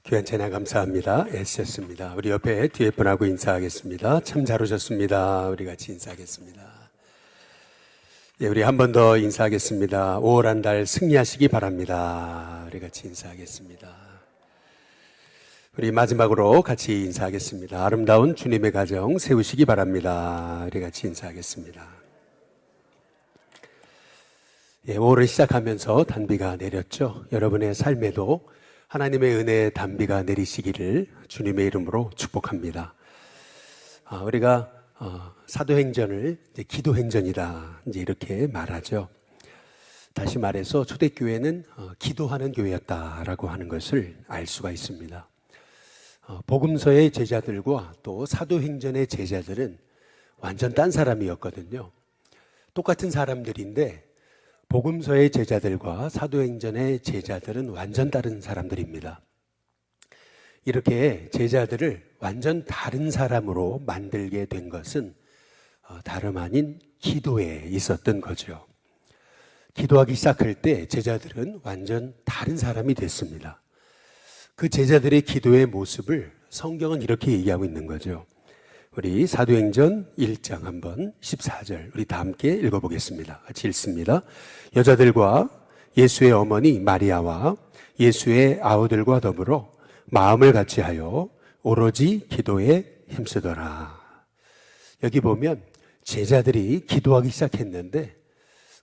귀한 찬양 감사합니다. 애쓰셨습니다. 우리 옆에 뒤에 분하고 인사하겠습니다. 참 잘 오셨습니다. 우리 같이 인사하겠습니다. 예, 우리 한 번 더 인사하겠습니다. 5월 한 달 승리하시기 바랍니다. 우리 같이 인사하겠습니다. 우리 마지막으로 같이 인사하겠습니다. 아름다운 주님의 가정 세우시기 바랍니다. 우리 같이 인사하겠습니다. 예, 5월을 시작하면서 단비가 내렸죠. 여러분의 삶에도 하나님의 은혜의 단비가 내리시기를 주님의 이름으로 축복합니다. 우리가 사도행전을 이제 기도행전이다 이제 이렇게 말하죠. 다시 말해서 초대교회는 기도하는 교회였다라고 하는 것을 알 수가 있습니다. 복음서의 제자들과 또 사도행전의 제자들은 완전 딴 사람이었거든요. 똑같은 사람들인데 복음서의 제자들과 사도행전의 제자들은 완전 다른 사람들입니다. 이렇게 제자들을 완전 다른 사람으로 만들게 된 것은 다름 아닌 기도에 있었던 거죠. 기도하기 시작할 때 제자들은 완전 다른 사람이 됐습니다. 그 제자들의 기도의 모습을 성경은 이렇게 얘기하고 있는 거죠. 우리 사도행전 1장 한번 14절 우리 다 함께 읽어보겠습니다. 같이 읽습니다. 여자들과 예수의 어머니 마리아와 예수의 아우들과 더불어 마음을 같이하여 오로지 기도에 힘쓰더라. 여기 보면 제자들이 기도하기 시작했는데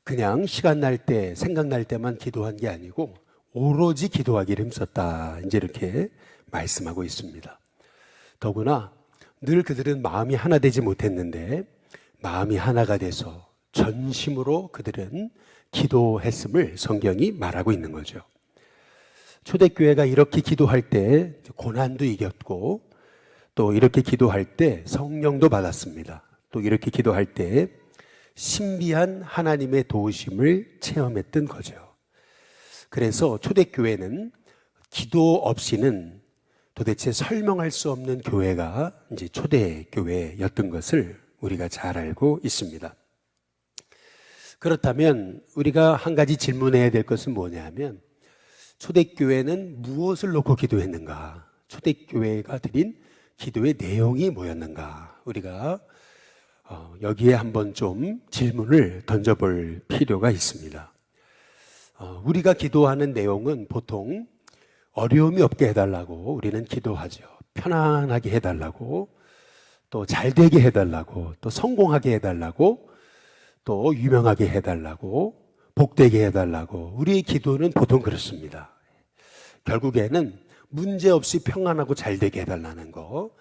그냥 시간 날 때 생각날 때만 기도한 게 아니고 오로지 기도하기를 힘썼다. 이제 이렇게 말씀하고 있습니다. 더구나 늘 그들은 마음이 하나 되지 못했는데 마음이 하나가 돼서 전심으로 그들은 기도했음을 성경이 말하고 있는 거죠. 초대교회가 이렇게 기도할 때 고난도 이겼고 또 이렇게 기도할 때 성령도 받았습니다. 또 이렇게 기도할 때 신비한 하나님의 도우심을 체험했던 거죠. 그래서 초대교회는 기도 없이는 도대체 설명할 수 없는 교회가 이제 초대교회였던 것을 우리가 잘 알고 있습니다. 그렇다면 우리가 한 가지 질문해야 될 것은 뭐냐면 초대교회는 무엇을 놓고 기도했는가? 초대교회가 드린 기도의 내용이 뭐였는가? 우리가 여기에 한번 좀 질문을 던져볼 필요가 있습니다. 우리가 기도하는 내용은 보통 어려움이 없게 해달라고 우리는 기도하죠. 편안하게 해달라고, 또 잘되게 해달라고, 또 성공하게 해달라고, 또 유명하게 해달라고, 복되게 해달라고. 우리의 기도는 보통 그렇습니다. 결국에는 문제없이 평안하고 잘되게 해달라는 거,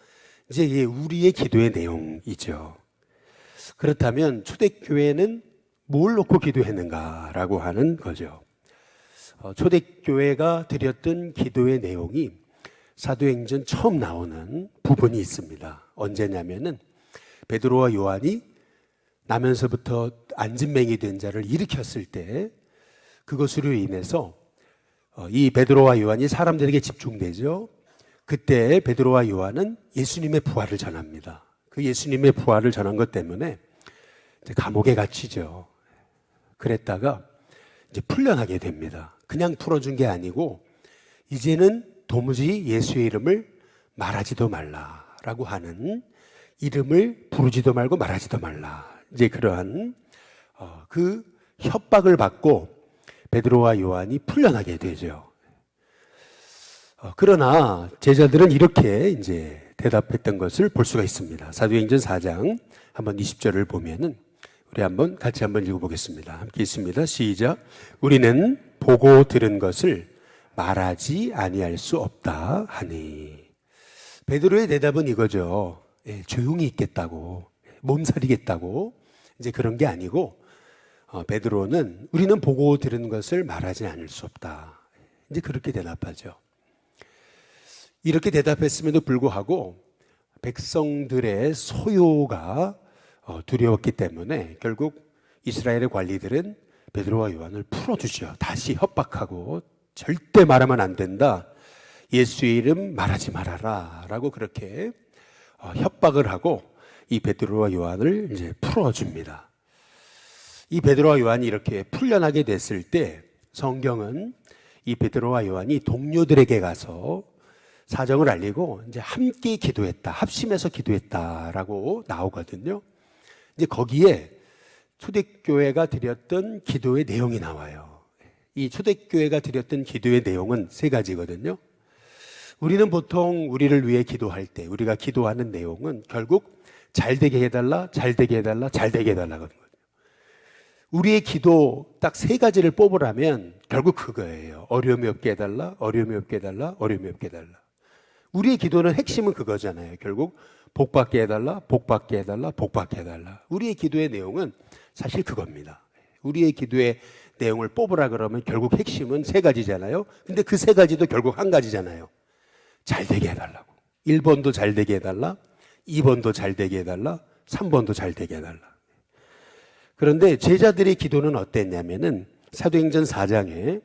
이제 우리의 기도의 내용이죠. 그렇다면 초대교회는 뭘 놓고 기도했는가라고 하는 거죠. 초대교회가 드렸던 기도의 내용이 사도행전 처음 나오는 부분이 있습니다. 언제냐면은 베드로와 요한이 나면서부터 안진뱅이 된 자를 일으켰을 때 그것으로 인해서 이 베드로와 요한이 사람들에게 집중되죠. 그때 베드로와 요한은 예수님의 부활을 전합니다. 그 예수님의 부활을 전한 것 때문에 감옥에 갇히죠. 그랬다가 이제 풀려나게 됩니다. 그냥 풀어준 게 아니고 이제는 도무지 예수의 이름을 말하지도 말라라고 하는, 이름을 부르지도 말고 말하지도 말라, 이제 그러한 그 협박을 받고 베드로와 요한이 풀려나게 되죠. 그러나 제자들은 이렇게 이제 대답했던 것을 볼 수가 있습니다. 사도행전 4장 한번 20절을 보면은 우리 같이 한번 읽어보겠습니다. 함께 있습니다. 시작. 우리는 보고 들은 것을 말하지 아니할 수 없다 하니. 베드로의 대답은 이거죠. 조용히 있겠다고, 몸살이겠다고, 이제 그런 게 아니고 베드로는 우리는 보고 들은 것을 말하지 않을 수 없다. 이제 그렇게 대답하죠. 이렇게 대답했음에도 불구하고 백성들의 소요가 두려웠기 때문에 결국 이스라엘의 관리들은 베드로와 요한을 풀어주죠. 다시 협박하고 절대 말하면 안 된다. 예수의 이름 말하지 말아라 라고 그렇게 협박을 하고 이 베드로와 요한을 이제 풀어줍니다. 이 베드로와 요한이 이렇게 풀려나게 됐을 때 성경은 이 베드로와 요한이 동료들에게 가서 사정을 알리고 이제 함께 기도했다, 합심해서 기도했다라고 나오거든요. 이제 거기에 초대교회가 드렸던 기도의 내용이 나와요. 이 초대교회가 드렸던 기도의 내용은 세 가지거든요. 우리는 보통 우리를 위해 기도할 때 우리가 기도하는 내용은 결국 잘 되게 해달라, 잘 되게 해달라, 잘 되게 해달라거든요. 우리의 기도 딱 세 가지를 뽑으라면 결국 그거예요. 어려움이 없게 해달라, 어려움이 없게 해달라, 어려움이 없게 해달라. 우리의 기도는 핵심은 그거잖아요. 결국 복 받게 해달라, 복 받게 해달라, 복 받게 해달라. 우리의 기도의 내용은 사실 그겁니다. 우리의 기도의 내용을 뽑으라 그러면 결국 핵심은 세 가지잖아요. 근데 그 세 가지도 결국 한 가지잖아요. 잘 되게 해달라고. 1번도 잘 되게 해달라, 2번도 잘 되게 해달라, 3번도 잘 되게 해달라. 그런데 제자들의 기도는 어땠냐면은 사도행전 4장에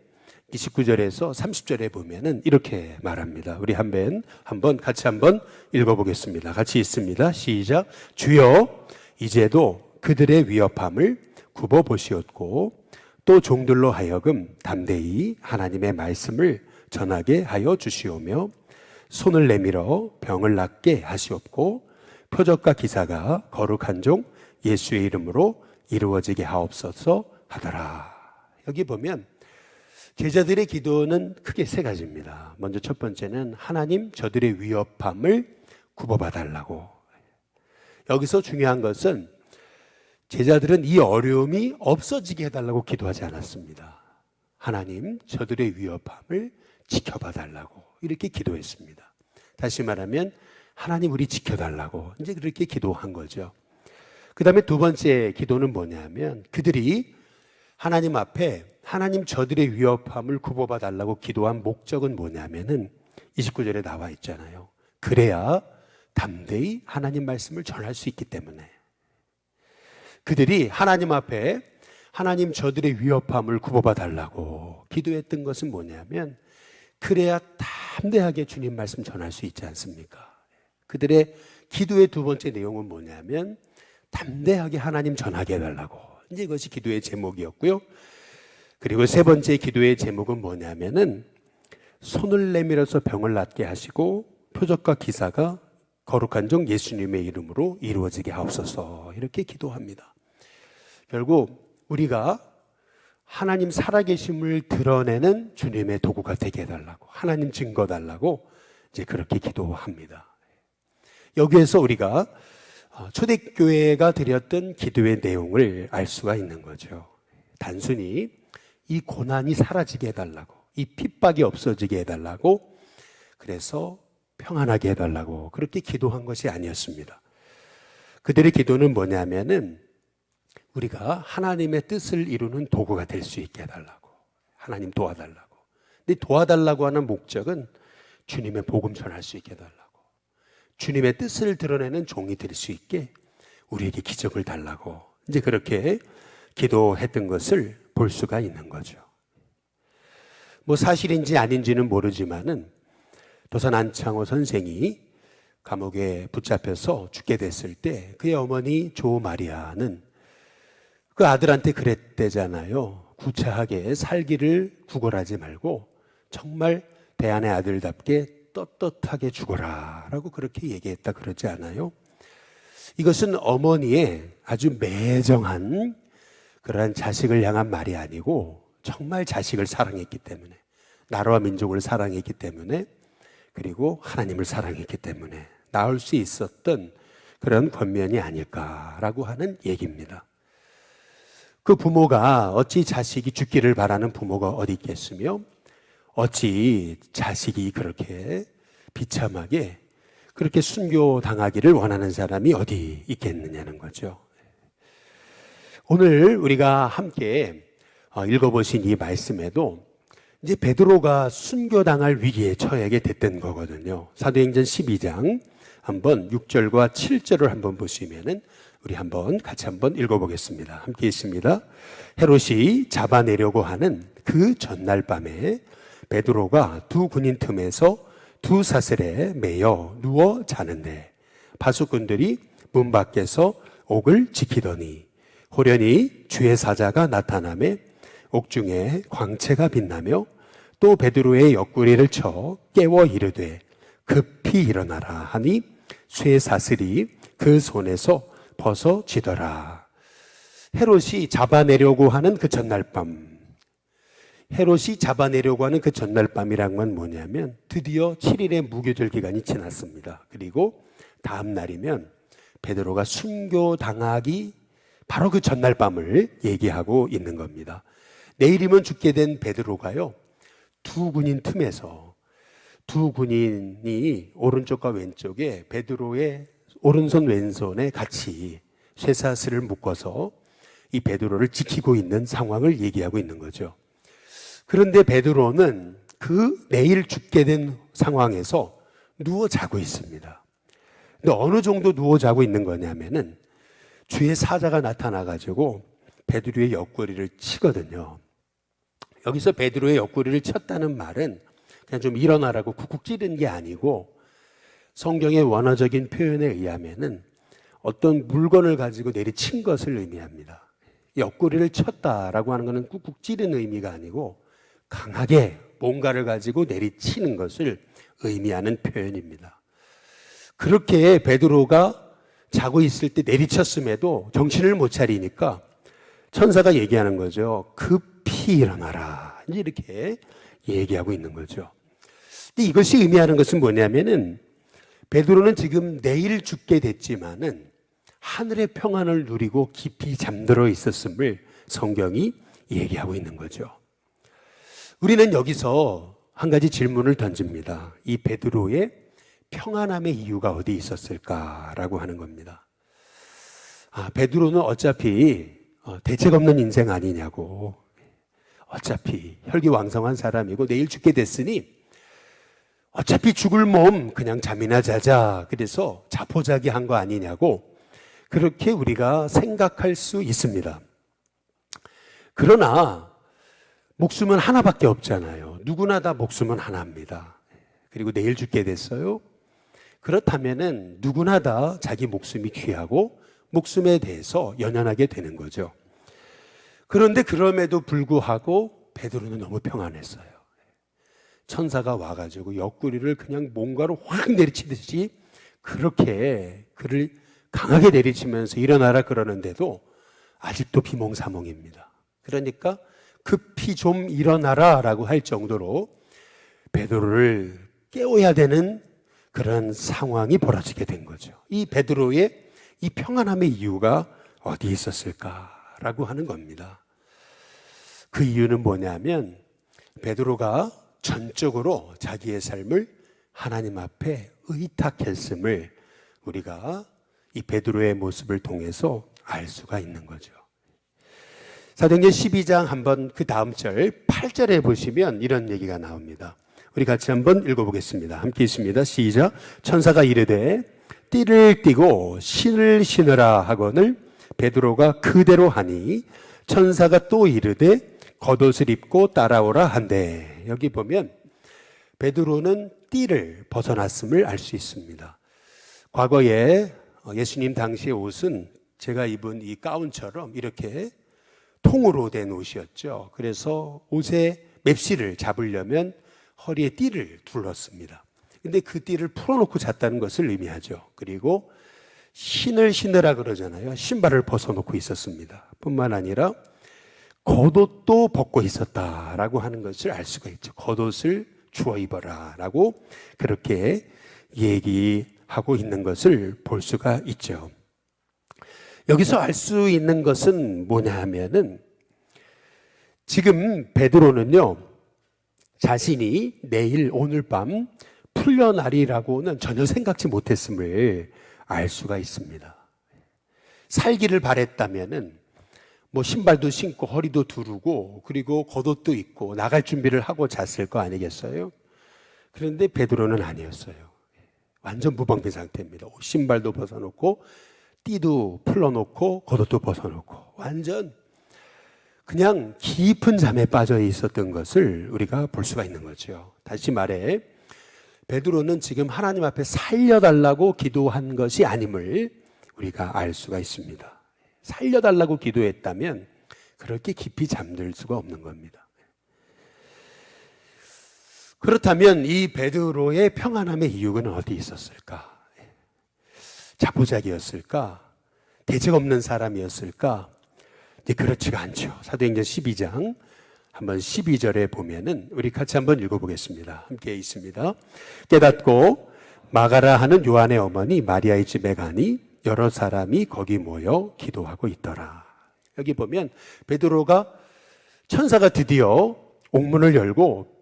29절에서 30절에 보면은 이렇게 말합니다. 우리 한번 같이 한번 읽어보겠습니다. 같이 있습니다. 시작. 주여 이제도 그들의 위협함을 굽어보시었고 또 종들로 하여금 담대히 하나님의 말씀을 전하게 하여 주시오며 손을 내밀어 병을 낫게 하시옵고 표적과 기사가 거룩한 종 예수의 이름으로 이루어지게 하옵소서 하더라. 여기 보면 제자들의 기도는 크게 세 가지입니다. 먼저 첫 번째는 하나님 저들의 위협함을 굽어봐달라고. 여기서 중요한 것은 제자들은 이 어려움이 없어지게 해달라고 기도하지 않았습니다. 하나님 저들의 위협함을 지켜봐달라고 이렇게 기도했습니다. 다시 말하면 하나님 우리 지켜달라고 이제 그렇게 기도한 거죠. 그 다음에 두 번째 기도는 뭐냐면 그들이 하나님 앞에 하나님 저들의 위협함을 굽어봐 달라고 기도한 목적은 뭐냐면은 29절에 나와 있잖아요. 그래야 담대히 하나님 말씀을 전할 수 있기 때문에 그들이 하나님 앞에 하나님 저들의 위협함을 굽어봐 달라고 기도했던 것은 뭐냐면 그래야 담대하게 주님 말씀 전할 수 있지 않습니까? 그들의 기도의 두 번째 내용은 뭐냐면 담대하게 하나님 전하게 해달라고. 이제 이것이 기도의 제목이었고요. 그리고 세 번째 기도의 제목은 뭐냐면은 손을 내밀어서 병을 낫게 하시고 표적과 기사가 거룩한 종 예수님의 이름으로 이루어지게 하옵소서. 이렇게 기도합니다. 결국 우리가 하나님 살아계심을 드러내는 주님의 도구가 되게 해달라고, 하나님 증거 달라고 이제 그렇게 기도합니다. 여기에서 우리가 초대교회가 드렸던 기도의 내용을 알 수가 있는 거죠. 단순히 이 고난이 사라지게 해달라고, 이 핍박이 없어지게 해달라고, 그래서 평안하게 해달라고 그렇게 기도한 것이 아니었습니다. 그들의 기도는 뭐냐면은 우리가 하나님의 뜻을 이루는 도구가 될 수 있게 해달라고, 하나님 도와달라고. 근데 도와달라고 하는 목적은 주님의 복음 전할 수 있게 해달라고, 주님의 뜻을 드러내는 종이 될 수 있게 우리에게 기적을 달라고 이제 그렇게 기도했던 것을 볼 수가 있는 거죠. 뭐 사실인지 아닌지는 모르지만은 도산 안창호 선생이 감옥에 붙잡혀서 죽게 됐을 때 그의 어머니 조 마리아는 그 아들한테 그랬대잖아요. 구차하게 살기를 구걸하지 말고 정말 대안의 아들답게 떳떳하게 죽어라 라고 그렇게 얘기했다 그러지 않아요? 이것은 어머니의 아주 매정한 그러한 자식을 향한 말이 아니고 정말 자식을 사랑했기 때문에, 나라와 민족을 사랑했기 때문에, 그리고 하나님을 사랑했기 때문에 나올 수 있었던 그런 권면이 아닐까라고 하는 얘기입니다. 그 부모가 어찌 자식이 죽기를 바라는 부모가 어디 있겠으며 어찌 자식이 그렇게 비참하게 그렇게 순교당하기를 원하는 사람이 어디 있겠느냐는 거죠. 오늘 우리가 함께 읽어보신 이 말씀에도 이제 베드로가 순교당할 위기에 처하게 됐던 거거든요. 사도행전 12장 한번 6절과 7절을 한번 보시면은 우리 한번 같이 한번 읽어보겠습니다. 함께 있습니다. 헤롯이 잡아내려고 하는 그 전날 밤에 베드로가 두 군인 틈에서 두 사슬에 매여 누워 자는데 바수꾼들이 문 밖에서 옥을 지키더니 호련히 주의 사자가 나타나매 옥중에 광채가 빛나며 또 베드로의 옆구리를 쳐 깨워 이르되 급히 일어나라 하니 쇠사슬이 그 손에서 벗어지더라. 헤롯이 잡아내려고 하는 그 전날 밤, 헤롯이 잡아내려고 하는 그 전날 밤이란 건 뭐냐면 드디어 7일의 무교절 기간이 지났습니다. 그리고 다음 날이면 베드로가 순교당하기 바로 그 전날 밤을 얘기하고 있는 겁니다. 내일이면 죽게 된 베드로가요, 두 군인 틈에서 두 군인이 오른쪽과 왼쪽에 베드로의 오른손 왼손에 같이 쇠사슬을 묶어서 이 베드로를 지키고 있는 상황을 얘기하고 있는 거죠. 그런데 베드로는 그 내일 죽게 된 상황에서 누워 자고 있습니다. 근데 어느 정도 누워 자고 있는 거냐면은 주의 사자가 나타나가지고 베드로의 옆구리를 치거든요. 여기서 베드로의 옆구리를 쳤다는 말은 그냥 좀 일어나라고 쿡쿡 찌른 게 아니고 성경의 원어적인 표현에 의하면은 어떤 물건을 가지고 내리친 것을 의미합니다. 옆구리를 쳤다라고 하는 것은 쿡쿡 찌른 의미가 아니고 강하게 뭔가를 가지고 내리치는 것을 의미하는 표현입니다. 그렇게 베드로가 자고 있을 때 내리쳤음에도 정신을 못 차리니까 천사가 얘기하는 거죠. 급히 일어나라. 이렇게 얘기하고 있는 거죠. 근데 이것이 의미하는 것은 뭐냐면은 베드로는 지금 내일 죽게 됐지만은 하늘의 평안을 누리고 깊이 잠들어 있었음을 성경이 얘기하고 있는 거죠. 우리는 여기서 한 가지 질문을 던집니다. 이 베드로의 평안함의 이유가 어디 있었을까라고 하는 겁니다. 베드로는 어차피 대책 없는 인생 아니냐고. 어차피 혈기왕성한 사람이고 내일 죽게 됐으니 어차피 죽을 몸 그냥 잠이나 자자. 그래서 자포자기한 거 아니냐고 그렇게 우리가 생각할 수 있습니다. 그러나 목숨은 하나밖에 없잖아요. 누구나 다 목숨은 하나입니다. 그리고 내일 죽게 됐어요. 그렇다면은 누구나 다 자기 목숨이 귀하고 목숨에 대해서 연연하게 되는 거죠. 그런데 그럼에도 불구하고 베드로는 너무 평안했어요. 천사가 와가지고 옆구리를 그냥 뭔가로 확 내리치듯이 그렇게 그를 강하게 내리치면서 일어나라 그러는데도 아직도 비몽사몽입니다. 그러니까 급히 좀 일어나라 라고 할 정도로 베드로를 깨워야 되는 그런 상황이 벌어지게 된 거죠. 이 베드로의 이 평안함의 이유가 어디 있었을까라고 하는 겁니다. 그 이유는 뭐냐면 베드로가 전적으로 자기의 삶을 하나님 앞에 의탁했음을 우리가 이 베드로의 모습을 통해서 알 수가 있는 거죠. 사도행전 12장 한번 그 다음 절 8절에 보시면 이런 얘기가 나옵니다. 우리 같이 한번 읽어보겠습니다. 함께 있습니다. 시작. 천사가 이르되 띠를 띠고 신을 신으라 하거늘 베드로가 그대로 하니 천사가 또 이르되 겉옷을 입고 따라오라 한대. 여기 보면 베드로는 띠를 벗어났음을 알 수 있습니다. 과거에 예수님 당시의 옷은 제가 입은 이 가운처럼 이렇게 통으로 된 옷이었죠. 그래서 옷에 맵시를 잡으려면 허리에 띠를 둘렀습니다. 근데 그 띠를 풀어놓고 잤다는 것을 의미하죠. 그리고 신을 신으라 그러잖아요. 신발을 벗어놓고 있었습니다. 뿐만 아니라 겉옷도 벗고 있었다라고 하는 것을 알 수가 있죠. 겉옷을 주워 입어라 라고 그렇게 얘기하고 있는 것을 볼 수가 있죠. 여기서 알 수 있는 것은 뭐냐 하면은 지금 베드로는요, 자신이 내일 오늘 밤 풀려나리라고는 전혀 생각지 못했음을 알 수가 있습니다. 살기를 바랬다면은 뭐 신발도 신고 허리도 두르고 그리고 겉옷도 입고 나갈 준비를 하고 잤을 거 아니겠어요? 그런데 베드로는 아니었어요. 완전 무방비 상태입니다. 신발도 벗어놓고 띠도 풀어놓고 겉옷도 벗어놓고 완전 그냥 깊은 잠에 빠져 있었던 것을 우리가 볼 수가 있는 거죠. 다시 말해 베드로는 지금 하나님 앞에 살려달라고 기도한 것이 아님을 우리가 알 수가 있습니다. 살려달라고 기도했다면 그렇게 깊이 잠들 수가 없는 겁니다. 그렇다면 이 베드로의 평안함의 이유는 어디 있었을까? 자포자기였을까? 대책 없는 사람이었을까? 이제 그렇지가 않죠. 사도행전 12장 한번 12절에 보면은 우리 같이 한번 읽어보겠습니다. 함께 있습니다. 깨닫고 마가라 하는 요한의 어머니 마리아의 집에 가니 여러 사람이 거기 모여 기도하고 있더라. 여기 보면 베드로가 천사가 드디어 옥문을 열고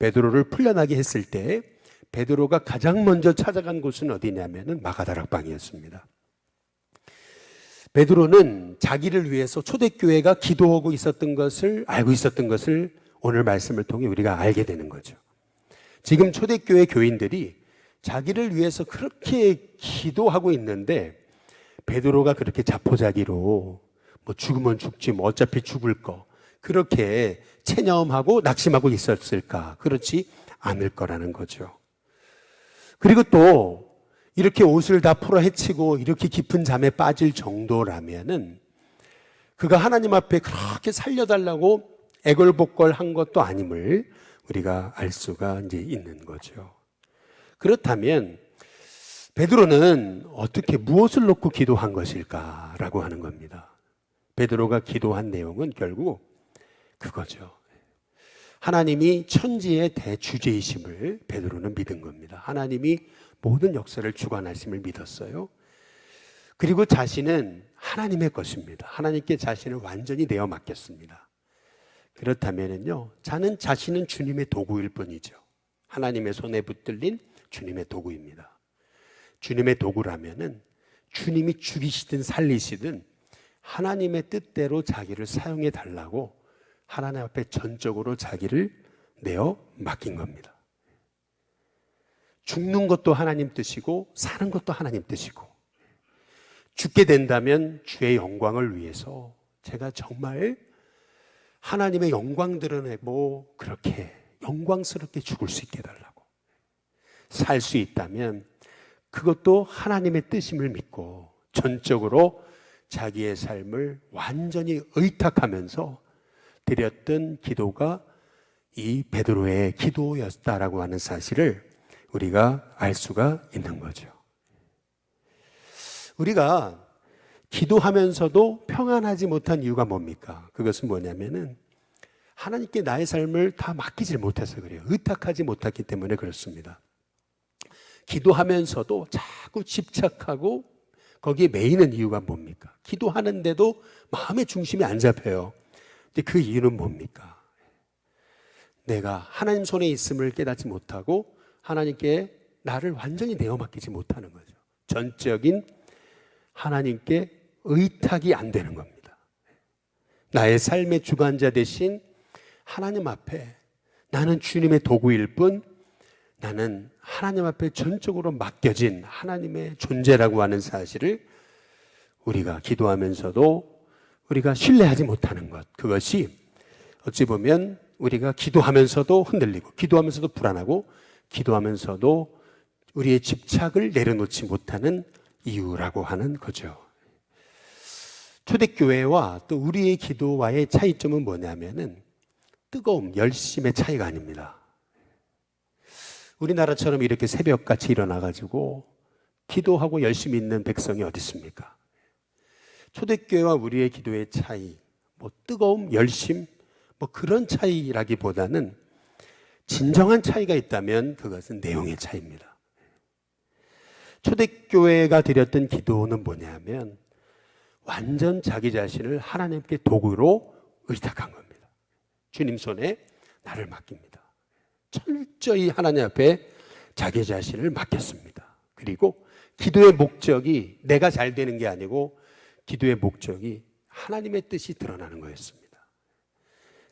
베드로를 풀려나게 했을 때 베드로가 가장 먼저 찾아간 곳은 어디냐면은 마가다락방이었습니다. 베드로는 자기를 위해서 초대교회가 기도하고 있었던 것을 알고 있었던 것을 오늘 말씀을 통해 우리가 알게 되는 거죠. 지금 초대교회 교인들이 자기를 위해서 그렇게 기도하고 있는데 베드로가 그렇게 자포자기로 뭐 죽으면 죽지 뭐 어차피 죽을 거 그렇게 체념하고 낙심하고 있었을까? 그렇지 않을 거라는 거죠. 그리고 또 이렇게 옷을 다 풀어 헤치고 이렇게 깊은 잠에 빠질 정도라면은 그가 하나님 앞에 그렇게 살려달라고 애걸복걸한 것도 아님을 우리가 알 수가 이제 있는 거죠. 그렇다면 베드로는 어떻게 무엇을 놓고 기도한 것일까라고 하는 겁니다. 베드로가 기도한 내용은 결국 그거죠. 하나님이 천지의 대주제이심을 베드로는 믿은 겁니다. 하나님이 모든 역사를 주관하심을 믿었어요. 그리고 자신은 하나님의 것입니다. 하나님께 자신을 완전히 내어 맡겼습니다. 그렇다면요, 자신은 주님의 도구일 뿐이죠. 하나님의 손에 붙들린 주님의 도구입니다. 주님의 도구라면은 주님이 죽이시든 살리시든 하나님의 뜻대로 자기를 사용해 달라고 하나님 앞에 전적으로 자기를 내어 맡긴 겁니다. 죽는 것도 하나님 뜻이고 사는 것도 하나님 뜻이고 죽게 된다면 주의 영광을 위해서 제가 정말 하나님의 영광 드러내고 그렇게 영광스럽게 죽을 수 있게 해달라고 살 수 있다면 그것도 하나님의 뜻임을 믿고 전적으로 자기의 삶을 완전히 의탁하면서 드렸던 기도가 이 베드로의 기도였다라고 하는 사실을 우리가 알 수가 있는 거죠. 우리가 기도하면서도 평안하지 못한 이유가 뭡니까? 그것은 뭐냐면은 하나님께 나의 삶을 다 맡기질 못해서 그래요. 의탁하지 못했기 때문에 그렇습니다. 기도하면서도 자꾸 집착하고 거기에 매이는 이유가 뭡니까? 기도하는데도 마음의 중심이 안 잡혀요. 그 이유는 뭡니까? 내가 하나님 손에 있음을 깨닫지 못하고 하나님께 나를 완전히 내어 맡기지 못하는 거죠. 전적인 하나님께 의탁이 안 되는 겁니다. 나의 삶의 주관자 대신 하나님 앞에 나는 주님의 도구일 뿐 나는 하나님 앞에 전적으로 맡겨진 하나님의 존재라고 하는 사실을 우리가 기도하면서도 우리가 신뢰하지 못하는 것, 그것이 어찌 보면 우리가 기도하면서도 흔들리고 기도하면서도 불안하고 기도하면서도 우리의 집착을 내려놓지 못하는 이유라고 하는 거죠. 초대교회와 또 우리의 기도와의 차이점은 뭐냐면은 뜨거움, 열심의 차이가 아닙니다. 우리나라처럼 이렇게 새벽같이 일어나가지고 기도하고 열심히 있는 백성이 어디 있습니까? 초대교회와 우리의 기도의 차이, 뭐 뜨거움, 열심, 뭐 그런 차이라기보다는 진정한 차이가 있다면 그것은 내용의 차이입니다. 초대교회가 드렸던 기도는 뭐냐면 완전 자기 자신을 하나님께 도구로 의탁한 겁니다. 주님 손에 나를 맡깁니다. 철저히 하나님 앞에 자기 자신을 맡겼습니다. 그리고 기도의 목적이 내가 잘 되는 게 아니고 기도의 목적이 하나님의 뜻이 드러나는 거였습니다.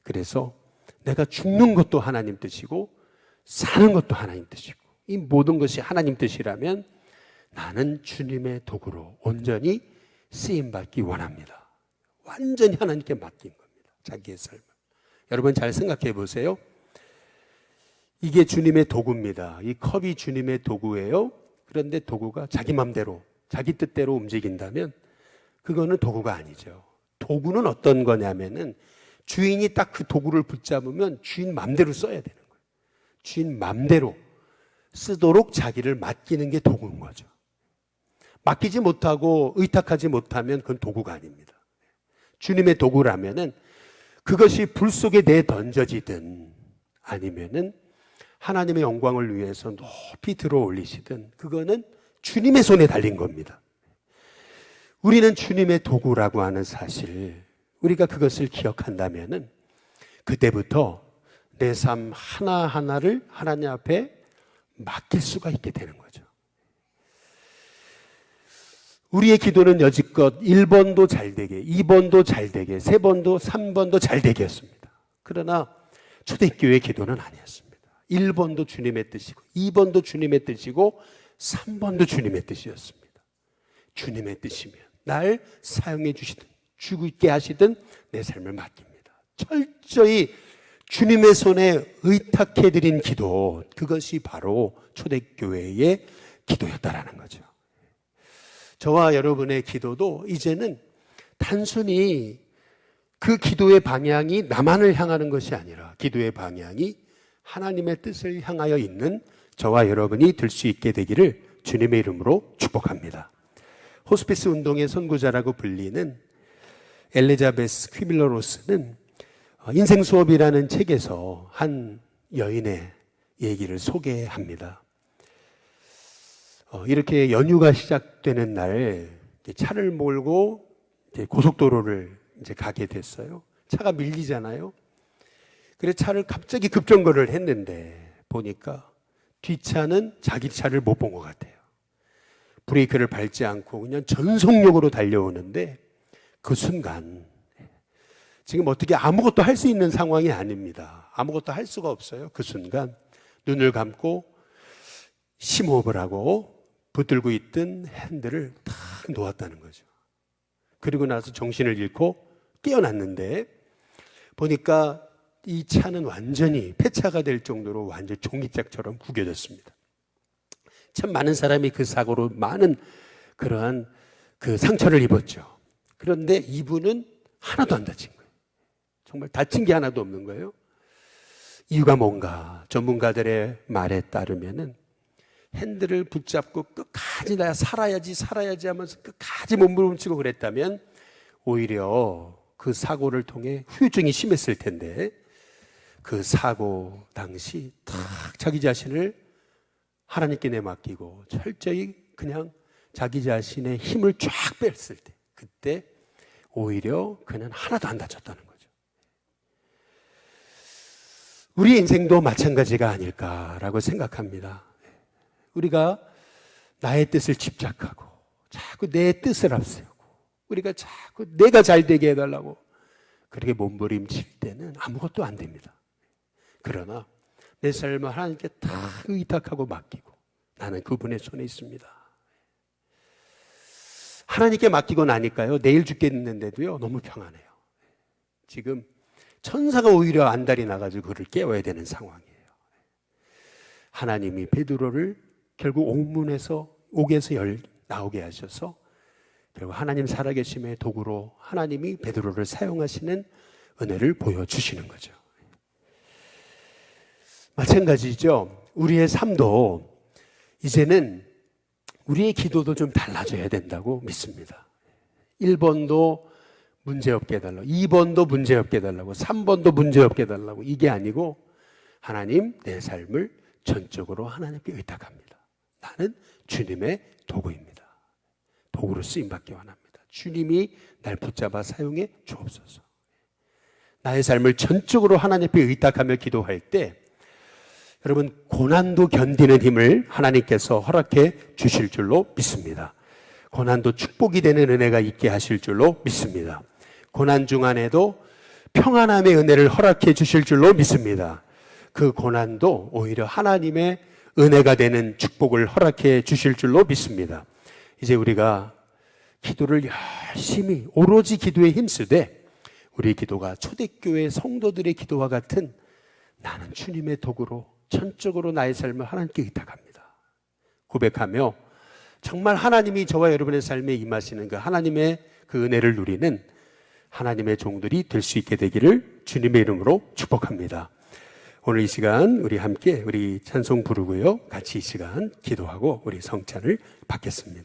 그래서 내가 죽는 것도 하나님 뜻이고 사는 것도 하나님 뜻이고 이 모든 것이 하나님 뜻이라면 나는 주님의 도구로 온전히 쓰임받기 원합니다. 완전히 하나님께 맡긴 겁니다. 자기의 삶을. 여러분 잘 생각해 보세요. 이게 주님의 도구입니다. 이 컵이 주님의 도구예요. 그런데 도구가 자기 맘대로 자기 뜻대로 움직인다면 그거는 도구가 아니죠. 도구는 어떤 거냐면은 주인이 딱 그 도구를 붙잡으면 주인 맘대로 써야 되는 거예요. 주인 맘대로 쓰도록 자기를 맡기는 게 도구인 거죠. 맡기지 못하고 의탁하지 못하면 그건 도구가 아닙니다. 주님의 도구라면은 그것이 불 속에 내던져지든 아니면은 하나님의 영광을 위해서 높이 들어 올리시든 그거는 주님의 손에 달린 겁니다. 우리는 주님의 도구라고 하는 사실, 우리가 그것을 기억한다면은 그때부터 내 삶 하나하나를 하나님 앞에 맡길 수가 있게 되는 거죠. 우리의 기도는 여지껏 1번도 잘 되게, 2번도 잘 되게, 3번도, 3번도 잘 되게 했습니다. 그러나 초대교회 기도는 아니었습니다. 1번도 주님의 뜻이고, 2번도 주님의 뜻이고, 3번도 주님의 뜻이었습니다. 주님의 뜻이면 날 사용해 주시든 주고 있게 하시든 내 삶을 맡깁니다. 철저히 주님의 손에 의탁해드린 기도, 그것이 바로 초대교회의 기도였다라는 거죠. 저와 여러분의 기도도 이제는 단순히 그 기도의 방향이 나만을 향하는 것이 아니라 기도의 방향이 하나님의 뜻을 향하여 있는 저와 여러분이 될 수 있게 되기를 주님의 이름으로 축복합니다. 호스피스 운동의 선구자라고 불리는 엘리자베스 퀴밀러 로스는 인생 수업이라는 책에서 한 여인의 얘기를 소개합니다. 이렇게 연휴가 시작되는 날 차를 몰고 고속도로를 이제 가게 됐어요. 차가 밀리잖아요. 그래서 차를 갑자기 급정거를 했는데 보니까 뒷차는 자기 차를 못 본 것 같아요. 브레이크를 밟지 않고 그냥 전속력으로 달려오는데 그 순간 지금 어떻게 아무것도 할 수 있는 상황이 아닙니다. 아무것도 할 수가 없어요. 그 순간 눈을 감고 심호흡을 하고 붙들고 있던 핸들을 탁 놓았다는 거죠. 그리고 나서 정신을 잃고 깨어났는데 보니까 이 차는 완전히 폐차가 될 정도로 완전 종이짝처럼 구겨졌습니다. 참 많은 사람이 그 사고로 많은 그러한 그 상처를 입었죠. 그런데 이분은 하나도 안 다친 거예요. 정말 다친 게 하나도 없는 거예요. 이유가 뭔가 전문가들의 말에 따르면은 핸들을 붙잡고 끝까지 나 살아야지 하면서 끝까지 몸부림치고 그랬다면 오히려 그 사고를 통해 후유증이 심했을 텐데 그 사고 당시 딱 자기 자신을 하나님께 내맡기고 철저히 그냥 자기 자신의 힘을 쫙 뺐을 때 그때 오히려 그는 하나도 안 다쳤다는 거죠. 우리 인생도 마찬가지가 아닐까라고 생각합니다. 우리가 나의 뜻을 집착하고 자꾸 내 뜻을 앞세우고 우리가 자꾸 내가 잘 되게 해달라고 그렇게 몸부림칠 때는 아무것도 안 됩니다. 그러나 내 삶을 하나님께 다 의탁하고 맡기고 나는 그분의 손에 있습니다. 하나님께 맡기고 나니까요 내일 죽겠는데도요 너무 평안해요. 지금 천사가 오히려 안달이 나가지고 그를 깨워야 되는 상황이에요. 하나님이 베드로를 결국 옥에서 나오게 하셔서 결국 하나님 살아계심의 도구로 하나님이 베드로를 사용하시는 은혜를 보여주시는 거죠. 마찬가지죠. 우리의 삶도 이제는 우리의 기도도 좀 달라져야 된다고 믿습니다. 1번도 문제없게 해달라고, 2번도 문제없게 해달라고, 3번도 문제없게 해달라고 이게 아니고 하나님 내 삶을 전적으로 하나님께 의탁합니다. 나는 주님의 도구입니다. 도구로 쓰임받기 원합니다. 주님이 날 붙잡아 사용해 주옵소서. 나의 삶을 전적으로 하나님께 의탁하며 기도할 때 여러분 고난도 견디는 힘을 하나님께서 허락해 주실 줄로 믿습니다. 고난도 축복이 되는 은혜가 있게 하실 줄로 믿습니다. 고난 중 안에도 평안함의 은혜를 허락해 주실 줄로 믿습니다. 그 고난도 오히려 하나님의 은혜가 되는 축복을 허락해 주실 줄로 믿습니다. 이제 우리가 기도를 열심히 오로지 기도에 힘쓰되 우리 기도가 초대교회 성도들의 기도와 같은 나는 주님의 도구로 전적으로 나의 삶을 하나님께 의탁합니다. 고백하며 정말 하나님이 저와 여러분의 삶에 임하시는 그 하나님의 그 은혜를 누리는 하나님의 종들이 될 수 있게 되기를 주님의 이름으로 축복합니다. 오늘 이 시간 우리 함께 우리 찬송 부르고요. 같이 이 시간 기도하고 우리 성찬을 받겠습니다.